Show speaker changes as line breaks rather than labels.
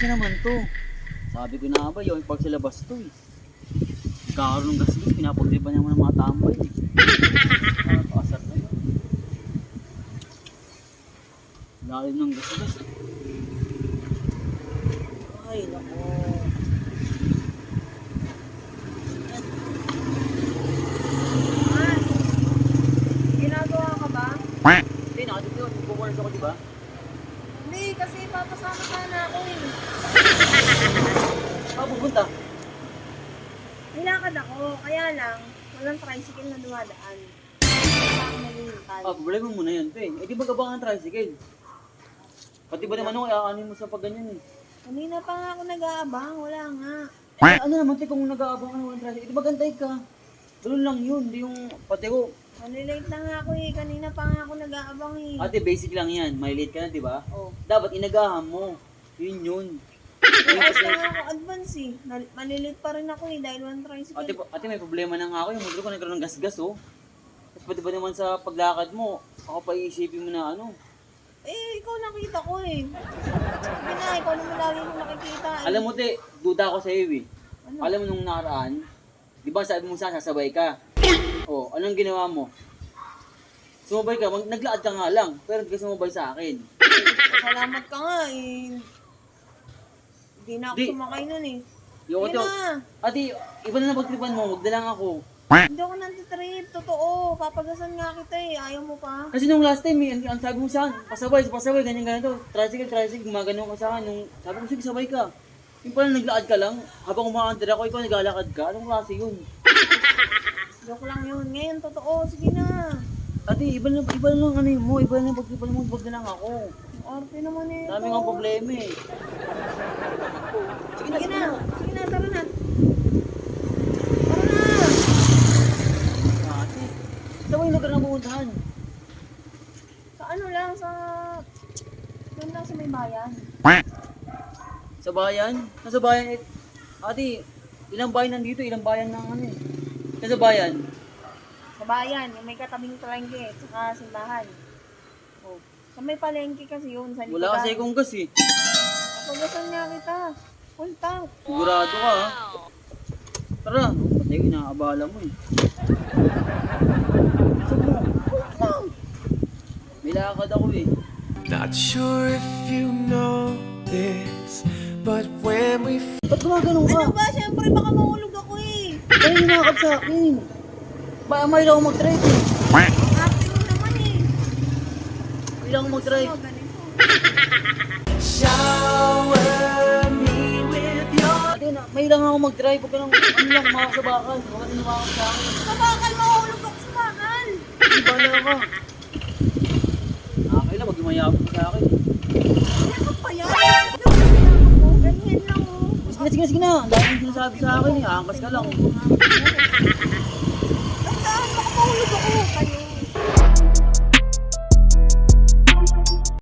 na naman to. Sabi ko na ba, yung pag sa labas to eh. Kakaroon ng gas-gas, pinapagriban naman ng mga tambay eh. Nakakasar na yun. Lalim ng gas-gas. Ay, nako.
Mas, ginagawa ka ba?
Hindi, nakadito yun. Nagpo-course ako, diba?
Hindi, kasi papasama sana ako eh.
Pupunta.
Nilakad ako, kaya lang, walang tricycle na dumadaan. Kaya ako nalilintay.
Problema mo na yan, pe. Eh, di ba gabangan ng tricycle? Pati ba naman ako, iaanin mo sa pagganyan eh.
Kanina pa nga ako nag-aabang, wala nga.
Eh, ano naman, te, kung nag-aabang ka ng tricycle, di ba gantay ka? Ganun lang yun, di yung pati ko.
Malilate na nga ako eh, kanina pa nga ako nag-aabang eh.
Ate, basic lang yan. May late ka na, di ba?
Oh.
Dapat inagahan mo. Yun yun.
Tapos na nga ako advance eh. Malilate pa rin ako eh, dahil walang tricycle.
Ate, may problema na nga ako. Yung motor ko nagkaroon ng gas-gas, oh. Tapos pati ba naman sa paglakad mo, ako pa iisipin mo na ano.
Eh, ikaw nakita ko eh. Sabi na, ikaw naman lagi ko nakikita eh.
Alam mo, te, duda ako sa iyo eh.
Ano?
Alam mo nung nakaraan, di ba sabi mo sa sasabay ka? Oh, anong ginawa mo? Sumabay ka, naglaad ka nga lang, pero hindi ka sumabay sa akin.
Salamat ka nga eh. Hindi na ako
Di.
sumakay nun eh.
Yung
Hindi
ate,
na.
ate, iba na pagtripan mo, wag na lang ako.
Hindi ako nantitrip. Totoo. Papagasan nga kita eh. Ayaw mo pa.
Kasi nung last time, ang sabi mo sa akin, pasabay, ganyan to. Tricycle, gumagano ka sa akin. Nung sabi ko, sige, sabay ka. Yung pala naglaad ka lang, habang umaandar ako, ikaw naglalakad ka. Anong klase yun?
Joke lang yun. Ngayon, totoo. Sige na.
Ate, iba na lang ano yun mo, iba na pagtripan mo, wag na lang ako.
Arte naman eh.
Dami nga problema eh.
Sige na. Sige na. Tara na. Tara na.
Ate, saan mo yung lugar na pupuntahan?
Sa ano lang. Doon lang sa may bayan.
Sa bayan? Nasa bayan eh. Ate, ilang bayan nandito, ilang bayan ng ano eh. Nasa bayan?
Sa bayan. Yung may katabing palengke. Tsaka simbahan. Oh. Sa may palengke kasi yun. Sa
Wala kasi akong gas eh.
Papagasan nga kita. Full tank.
Sigurado ka ha? Tara, pati ko inaabala mo eh. Saan mo? Wait lang. May lakad ako eh.
Not sure if you know this, but when we
Ba't gumaganon ka?
Ano ba? Siyempre baka mahulog ako eh.
Ay, hinakap sa akin. May lang ako mag-drive eh.
Arte mo naman eh.
May lang ako mag-drive.
Oh, ganito.
shower me with your
Ate, may lang ako mag-drive. Huwag ka lang, ano lang, makasabakan. Huwag ka nimakap sa akin.
Sa bakal, mahulog ako sa bakal.
Hindi bala ka. Nakakailan, wag yung mayabot sa akin.
Ano pa yan? Ganyan lang oh.
Sige na. Ang dami yung sinasabi sa akin eh. Angkas ka lang.
Ay, daan, baka mahulog ako. Kanina